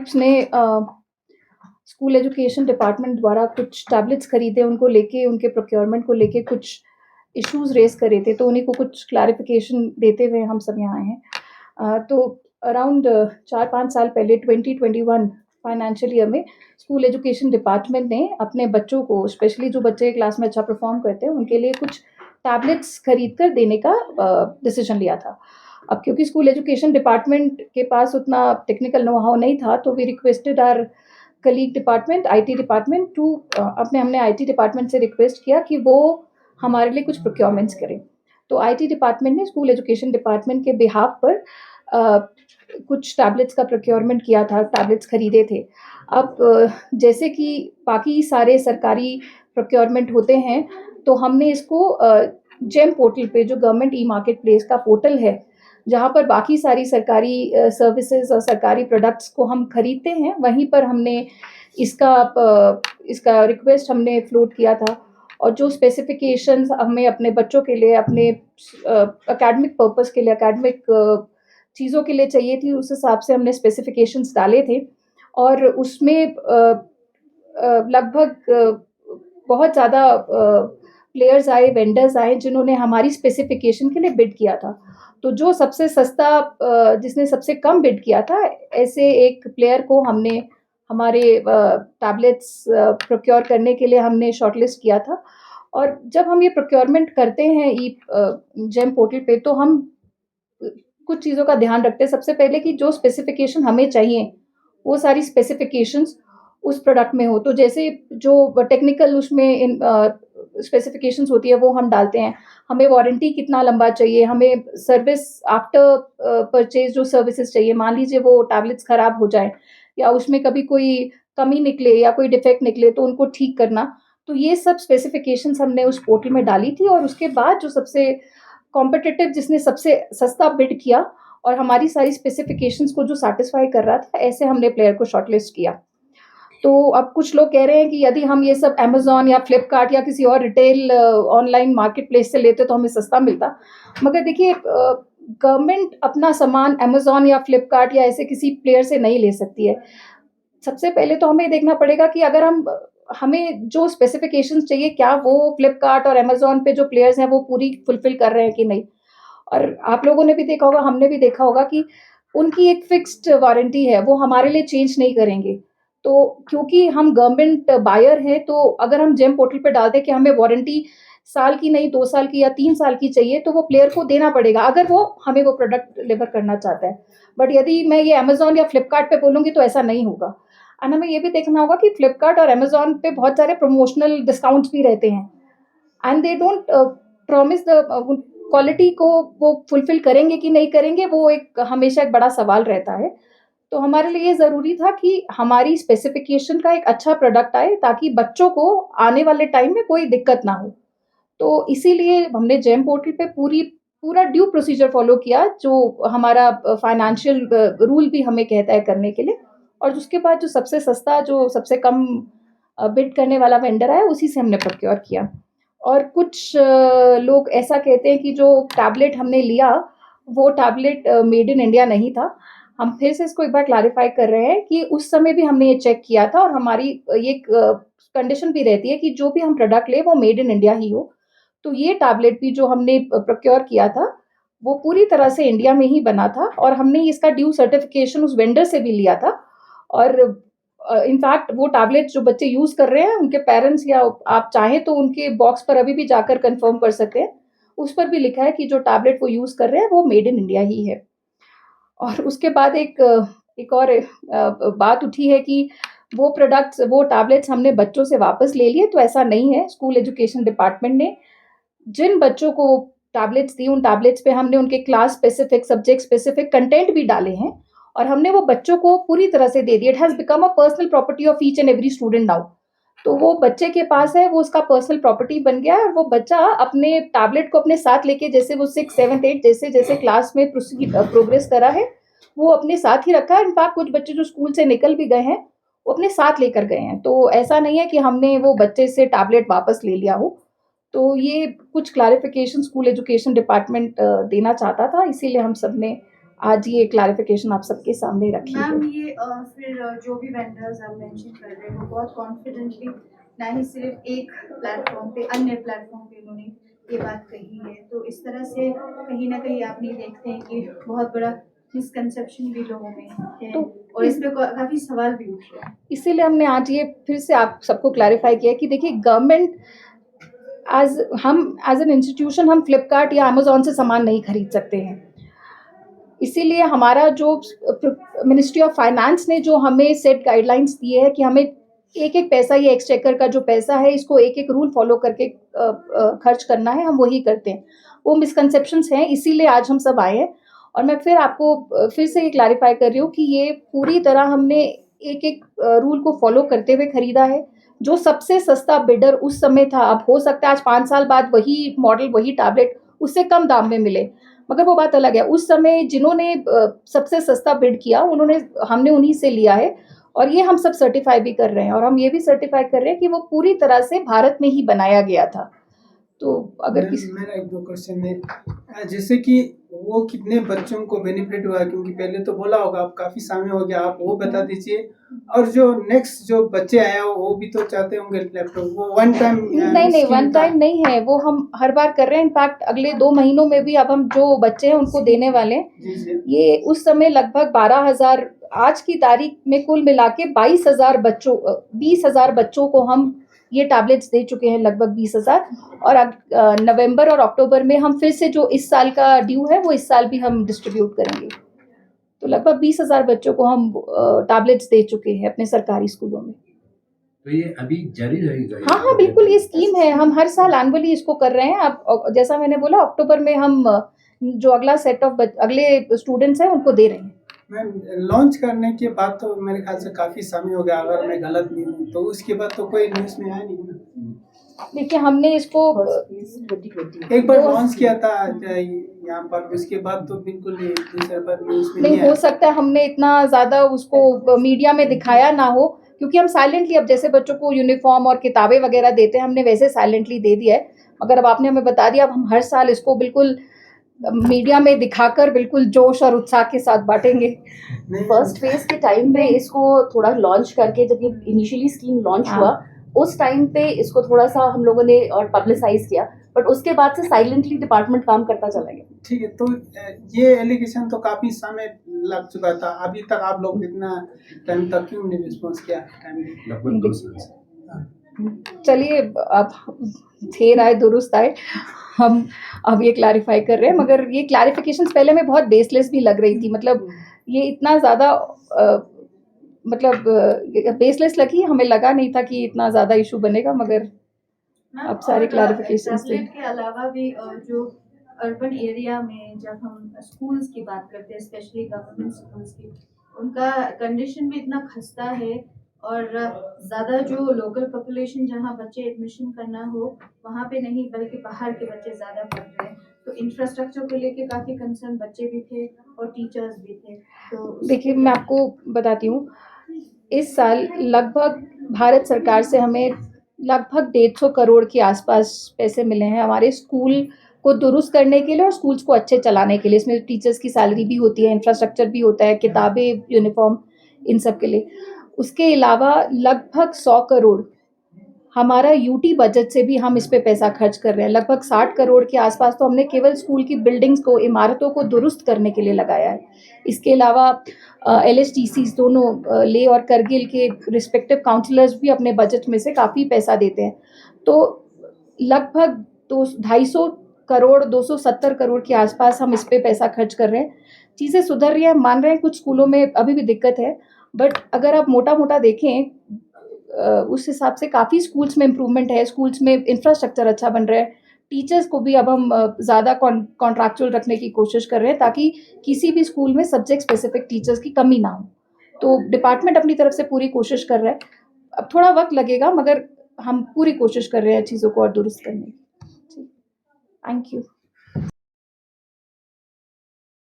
Parents ने school education department द्वारा कुछ टैबलेट्स खरीदे, उनको लेके उनके प्रोक्योरमेंट को लेके कुछ इश्यूज़ रेज़ करे थे, तो उन्हीं को कुछ क्लैरिफ़िकेशन देते हुए हम सब यहाँ आए हैं। तो अराउंड 4-5 साल पहले 2021 फाइनेंशियल ईयर में स्कूल एजुकेशन डिपार्टमेंट ने अपने बच्चों को, स्पेशली जो बच्चे क्लास में अच्छा परफ़ॉर्म करते हैं, उनके लिए कुछ टैबलेट्स खरीद कर देने का डिसीज़न लिया था। अब क्योंकि स्कूल एजुकेशन डिपार्टमेंट के पास उतना टेक्निकल नो हाउ नहीं था, तो we requested our colleague department, IT department to हमने आईटी डिपार्टमेंट से रिक्वेस्ट किया कि वो हमारे लिए कुछ प्रोक्योरमेंट्स करें। तो आईटी डिपार्टमेंट ने स्कूल एजुकेशन डिपार्टमेंट के बिहाफ पर कुछ टैबलेट्स का प्रोक्योरमेंट किया था, टैबलेट्स खरीदे थे। अब जैसे कि बाकी सारे सरकारी प्रोक्योरमेंट होते हैं, तो हमने इसको जेम पोर्टल पे, जो गवर्नमेंट ई मार्केट प्लेस का पोर्टल है, जहाँ पर बाकी सारी सरकारी सर्विसेज और सरकारी प्रोडक्ट्स को हम खरीदते हैं, वहीं पर हमने इसका रिक्वेस्ट हमने फ्लोट किया था। और जो स्पेसिफिकेशंस हमें अपने बच्चों के लिए, अपने एकेडमिक पर्पस के लिए, एकेडमिक चीज़ों के लिए चाहिए थी, उस हिसाब से हमने स्पेसिफिकेशंस डाले थे। और उसमें लगभग बहुत ज़्यादा प्लेयर्स आए, वेंडर्स आए, जिन्होंने हमारी स्पेसिफिकेशन के लिए बिड किया था। तो जो सबसे सस्ता, जिसने सबसे कम बिड किया था, ऐसे एक प्लेयर को हमने हमारे टैबलेट्स प्रोक्योर करने के लिए हमने शॉर्टलिस्ट किया था। और जब हम ये प्रोक्योरमेंट करते हैं जेम पोर्टल पे, तो हम कुछ चीज़ों का ध्यान रखते हैं। सबसे पहले कि जो स्पेसिफिकेशन हमें चाहिए, वो सारी स्पेसिफिकेशंस उस प्रोडक्ट में हो। तो जैसे जो टेक्निकल उसमें स्पेसिफिकेशंस होती है, वो हम डालते हैं। हमें वारंटी कितना लंबा चाहिए, हमें सर्विस आफ्टर परचेज जो सर्विसेज चाहिए। मान लीजिए वो टैबलेट्स खराब हो जाए या उसमें कभी कोई कमी निकले या कोई डिफेक्ट निकले, तो उनको ठीक करना। तो ये सब स्पेसिफिकेशंस हमने उस पोर्टल में डाली थी। और उसके बाद जो सबसे कॉम्पिटिटिव, जिसने सबसे सस्ता बिड किया और हमारी सारी स्पेसिफिकेशंस को जो सैटिस्फाई कर रहा था, ऐसे हमने प्लेयर को शॉर्टलिस्ट किया। तो अब कुछ लोग कह रहे हैं कि यदि हम ये सब अमेज़न या फ्लिपकार्ट या किसी और रिटेल ऑनलाइन मार्केट प्लेस से लेते तो हमें सस्ता मिलता। मगर देखिए, गवर्नमेंट अपना सामान अमेज़न या फ्लिपकार्ट या ऐसे किसी प्लेयर से नहीं ले सकती है। सबसे पहले तो हमें देखना पड़ेगा कि अगर हमें जो स्पेसिफिकेशंस चाहिए, क्या वो फ्लिपकार्ट और अमेज़न पे जो प्लेयर्स हैं, वो पूरी फुलफ़िल कर रहे हैं कि नहीं। और आप लोगों ने भी देखा होगा, हमने भी देखा होगा कि उनकी एक फिक्स्ड वारंटी है, वो हमारे लिए चेंज नहीं करेंगे। तो क्योंकि हम गवर्नमेंट बायर हैं, तो अगर हम जेम पोर्टल पे डाल दें कि हमें वारंटी साल की नहीं, 2 साल की या 3 साल की चाहिए, तो वो प्लेयर को देना पड़ेगा, अगर वो हमें वो प्रोडक्ट डिलीवर करना चाहता है। बट यदि मैं ये अमेज़न या फ्लिपकार्ट पे बोलूँगी, तो ऐसा नहीं होगा। एंड हमें ये भी देखना होगा कि फ्लिपकार्ट और अमेज़न पे बहुत सारे प्रमोशनल डिस्काउंट्स भी रहते हैं, and they don't promise the quality को वो फुलफ़िल करेंगे कि नहीं करेंगे, वो एक हमेशा एक बड़ा सवाल रहता है। तो हमारे लिए ये ज़रूरी था कि हमारी स्पेसिफ़िकेशन का एक अच्छा प्रोडक्ट आए, ताकि बच्चों को आने वाले टाइम में कोई दिक्कत ना हो। तो इसीलिए हमने जेम पोर्टल पे पूरा ड्यू प्रोसीजर फ़ॉलो किया, जो हमारा फाइनेंशियल रूल भी हमें कहता है करने के लिए। और उसके बाद जो सबसे सस्ता, जो सबसे कम बिड करने वाला वेंडर आया, उसी से हमने प्रोक्योर किया। और कुछ लोग ऐसा कहते हैं कि जो टैबलेट हमने लिया, वो टैबलेट मेड इन इंडिया नहीं था। हम फिर से इसको एक बार क्लैरिफ़ाई कर रहे हैं कि उस समय भी हमने ये चेक किया था, और हमारी ये कंडीशन भी रहती है कि जो भी हम प्रोडक्ट लें, वो मेड इन इंडिया ही हो। तो ये टैबलेट भी जो हमने प्रोक्योर किया था, वो पूरी तरह से इंडिया में ही बना था, और हमने इसका ड्यू सर्टिफ़िकेशन उस वेंडर से भी लिया था। और इनफैक्ट वो टैबलेट जो बच्चे यूज़ कर रहे हैं, उनके पेरेंट्स, या आप चाहें तो उनके बॉक्स पर अभी भी जाकर कन्फर्म कर सकते हैं। उस पर भी लिखा है कि जो टैबलेट वो यूज़ कर रहे हैं, वो मेड इन इंडिया ही है। और उसके बाद एक और बात उठी है कि वो टैबलेट्स हमने बच्चों से वापस ले लिए, तो ऐसा नहीं है। स्कूल एजुकेशन डिपार्टमेंट ने जिन बच्चों को टैबलेट्स दी, उन टैबलेट्स पे हमने उनके class specific, subject specific content भी डाले हैं, और हमने वो बच्चों को पूरी तरह से दे दिया। It has become a personal property of each and every student now. तो वो बच्चे के पास है, वो उसका पर्सनल प्रॉपर्टी बन गया है, और वो बच्चा अपने टैबलेट को अपने साथ लेके, जैसे वो 6, 7, 8 जैसे-जैसे क्लास में प्रोग्रेस करा है, वो अपने साथ ही रखा है। इनफैक्ट कुछ बच्चे जो स्कूल से निकल भी गए हैं, वो अपने साथ लेकर गए हैं। तो ऐसा नहीं है कि हमने वो बच्चे से टैबलेट वापस ले लिया हो। तो ये कुछ क्लैरिफ़िकेशन स्कूल एजुकेशन डिपार्टमेंट देना चाहता था, इसीलिए हम सबने आज ये क्लैरिफिकेशन आप सबके सामने रखी है। मैम ये फिर जो भी वेंडर्स आप मेंशन कर रहे हैं वो बहुत कॉन्फिडेंटली ना ही सिर्फ एक प्लेटफॉर्म पे अन्य प्लेटफॉर्म पे उन्होंने ये बात कही है, तो इस तरह से कहीं ना कहीं आप नहीं देखते हैं कि बहुत बड़ा मिसकंसेप्शन भी लोगों में है तो और इस पे काफी सवाल भी उठ रहे हैं। इसीलिए हमने आज ये फिर से आप सबको क्लैरिफाई किया कि देखिए गवर्नमेंट एज एन इंस्टीट्यूशन हम फ्लिपकार्ट या अमेजोन से सामान नहीं खरीद सकते हैं। इसीलिए हमारा जो मिनिस्ट्री ऑफ फाइनेंस ने जो हमें सेट गाइडलाइंस दिए है कि हमें एक एक पैसा, ये एक्सचेकर का जो पैसा है इसको एक एक रूल फॉलो करके खर्च करना है, हम वही करते हैं। वो मिसकंसेप्शंस हैं, इसीलिए आज हम सब आए हैं। और मैं फिर आपको फिर से ये क्लैरिफाई कर रही हूँ कि ये पूरी तरह हमने एक एक रूल को फॉलो करते हुए खरीदा है। जो सबसे सस्ता बिडर उस समय था, अब हो सकता है आज 5 साल बाद वही मॉडल, वही टैबलेट उससे कम दाम में मिले, मगर वो बात अलग है। उस समय जिन्होंने सबसे सस्ता बिड किया हमने उन्हीं से लिया है, और ये हम सब सर्टिफाई भी कर रहे हैं, और हम ये भी सर्टिफाई कर रहे हैं कि वो पूरी तरह से भारत में ही बनाया गया था। तो अगर मेरा एक दो क्वेश्चन है, जैसे कि वो कितने बच्चों को बेनिफिट हुआ, क्योंकि पहले तो बोला होगा, आप काफी समय हो गया, आप वो बता दीजिए। और जो नेक्स्ट जो बच्चे आए वो भी तो चाहते होंगे लैपटॉप, वो वन टाइम नहीं, वन टाइम नहीं है, वो हम हर बार कर रहे हैं। इनफैक्ट अगले 2 महीनों में भी अब हम जो बच्चे हैं उनको देने वाले हैं। ये उस समय लगभग 12,000, आज की तारीख में कुल मिला के 20,000 बच्चों को हम ये टैबलेट्स दे चुके हैं, लगभग 20,000। और अब नवंबर और अक्टूबर में हम फिर से जो इस साल का ड्यू है वो इस साल भी हम डिस्ट्रीब्यूट करेंगे। तो लगभग 20,000 बच्चों को हम टैबलेट्स दे चुके हैं अपने सरकारी स्कूलों में। तो ये अभी जारी रहेगा? हाँ, बिल्कुल, ये स्कीम है, हम हर साल एनुअली इसको कर रहे हैं। अब जैसा मैंने बोला, अक्टूबर में हम जो अगला सेट ऑफ अगले स्टूडेंट्स हैं उनको दे रहे हैं। मैम लॉन्च करने के बाद तो मेरे ख्याल से काफी समय हो गया, अगर मैं गलत नहीं हूँ, तो उसके बाद तो कोई न्यूज में आया नहीं ना। देखिए, हमने इसको एक बार लॉन्च किया था यहाँ पर, उसके बाद तो बिल्कुल दूसरे पर न्यूज में नहीं हो सकता है हमने इतना ज्यादा उसको मीडिया में दिखाया ना हो, क्योंकि हम साइलेंटली, अब जैसे बच्चों को यूनिफॉर्म और किताबें वगैरह देते हैं, हमने वैसे साइलेंटली दे दिया है। मगर अब आपने हमें बता दिया, अब हम हर साल इसको बिल्कुल मीडिया में दिखाकर बिल्कुल जोश और उत्साह के साथ बांटेंगे। फर्स्ट फेज के टाइम पे इसको थोड़ा लॉन्च करके, जब ये इनिशियली स्कीम लॉन्च हुआ उस टाइम पे इसको थोड़ा सा हम लोगों ने और पब्लिसाइज किया, बट उसके बाद से साइलेंटली डिपार्टमेंट काम करता चला गया। ठीक है, तो ये एलिगेशन तो काफी समय लग चुका था, अभी तक आप लोग इतना टाइम तक क्यों नहीं रिस्पॉन्स किया? लगभग 2 साल से। चलिए, अब देर आए दुरुस्त आए, हम अब ये क्लैरिफाई कर रहे हैं। मगर ये क्लैरिफिकेशंस पहले में बहुत बेसलेस भी लग रही थी, मतलब ये इतना ज़्यादा बेसलेस लगी, हमें लगा नहीं था कि इतना ज़्यादा इशू बनेगा। मगर अब सारे क्लैरिफिकेशंस थे। के अलावा भी जो अर्बन एरिया में जब हम स्कूल्स की बात करते हैं, स्पेशली गवर्नमेंट स्कूल्स की, उनका कंडीशन भी इतना खस्ता है, और ज़्यादा जो लोकल पॉपुलेशन जहाँ बच्चे एडमिशन करना हो वहाँ पे नहीं, बल्कि बाहर के बच्चे ज़्यादा पढ़ रहे हैं। तो इंफ्रास्ट्रक्चर को लेके काफ़ी कंसर्न बच्चे भी थे और टीचर्स भी थे। तो देखिए, मैं आपको बताती हूँ, इस साल लगभग भारत सरकार से हमें लगभग 150 करोड़ के आसपास पैसे मिले हैं हमारे स्कूल को दुरुस्त करने के लिए और स्कूल्स को अच्छे चलाने के लिए। इसमें टीचर्स की सैलरी भी होती है, इंफ्रास्ट्रक्चर भी होता है, किताबें, यूनिफॉर्म, इन सब के लिए। उसके अलावा लगभग 100 करोड़ हमारा यूटी बजट से भी हम इस पे पैसा खर्च कर रहे हैं। लगभग 60 करोड़ के आसपास तो हमने केवल स्कूल की बिल्डिंग्स को, इमारतों को दुरुस्त करने के लिए लगाया है। इसके अलावा LSTCs दोनों ले और करगिल के रिस्पेक्टिव काउंसलर्स भी अपने बजट में से काफ़ी पैसा देते हैं। तो लगभग 250 करोड़ 270 करोड़ के आसपास हम इस पे पैसा खर्च कर रहे हैं। चीज़ें सुधर रही हैं, मान रहे हैं, कुछ स्कूलों में अभी भी दिक्कत है, बट अगर आप मोटा देखें उस हिसाब से काफ़ी स्कूल्स में इम्प्रूवमेंट है। स्कूल्स में इंफ्रास्ट्रक्चर अच्छा बन रहा है। टीचर्स को भी अब हम ज़्यादा कॉन्ट्रैक्चुअल रखने की कोशिश कर रहे हैं, ताकि किसी भी स्कूल में सब्जेक्ट स्पेसिफिक टीचर्स की कमी ना हो। तो डिपार्टमेंट अपनी तरफ से पूरी कोशिश कर रहा है। अब थोड़ा वक्त लगेगा, मगर हम पूरी कोशिश कर रहे हैं चीज़ों को और दुरुस्त करने की। Thank you.